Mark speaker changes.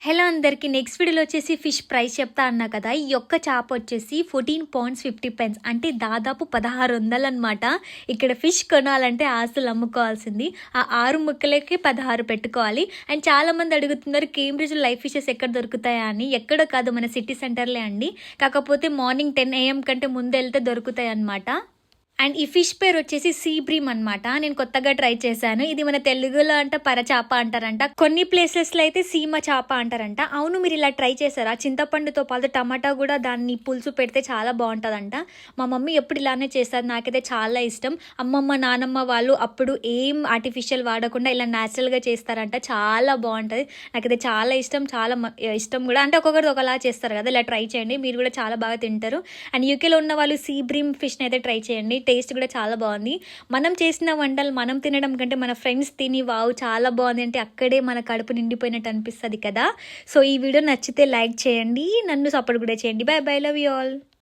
Speaker 1: Hello అందరికి next వీడియోలో వచ్చేసి ఫిష్ ప్రైస్ చెప్తా అన్నా కదా. ఈ ఒక్క చేప వచ్చేసి 14 pounds 50 pence అంటే దాదాపు 1600 అనమాట. ఇక్కడ ఫిష్ కొనాలంటే ఆస్తులు అమ్ముకోవాల్సింది. ఆ 6 ముక్కలకి 16 పెట్టుకోవాలి. అండ్ చాలా మంది అడుగుతున్నారు కేంబ్రిడ్జ్ లైవ్ ఫిషెస్ ఎక్కడ దొరుకుతాయా అని. ఎక్కడో కాదు, మన సిటీ సెంటర్లే అండి. కాకపోతే మార్నింగ్ 10 AM కంటే ముందు వెళ్తే దొరుకుతాయి అనమాట. అండ్ ఈ ఫిష్ పేరు వచ్చేసి సీ బ్రీమ్ అనమాట. నేను కొత్తగా ట్రై చేశాను. ఇది మన తెలుగులో అంట పరచాప అంటారంట, కొన్ని ప్లేసెస్లో అయితే సీమ చేప అంటారంట. అవును, మీరు ఇలా ట్రై చేశారా? చింతపండుతో పాటు టమాటా కూడా దాన్ని పులుసు పెడితే చాలా బాగుంటుందంట. మా మమ్మీ ఎప్పుడు ఇలానే చేస్తారు, నాకైతే చాలా ఇష్టం. అమ్మమ్మ నానమ్మ వాళ్ళు అప్పుడు ఏం ఆర్టిఫిషియల్ వాడకుండా ఇలా న్యాచురల్గా చేస్తారంట, చాలా బాగుంటుంది. నాకైతే చాలా ఇష్టం, చాలా ఇష్టం కూడా. అంటే ఒక్కొక్కటి ఒకలా చేస్తారు కదా, ఇలా ట్రై చేయండి, మీరు కూడా చాలా బాగా తింటారు. అండ్ యూకేలో ఉన్న వాళ్ళు సీ బ్రీమ్ ఫిష్ని అయితే ట్రై చేయండి, టేస్ట్ కూడా చాలా బాగుంది. మనం చేసిన వంటలు మనం తినడం కంటే మన ఫ్రెండ్స్ తిని వావ్ చాలా బాగుంది అంటే అక్కడే మన కడుపు నిండిపోయినట్టు అనిపిస్తుంది కదా. సో ఈ వీడియో నచ్చితే లైక్ చేయండి, నన్ను సపోర్ట్ కూడా చేయండి. By by, love you all.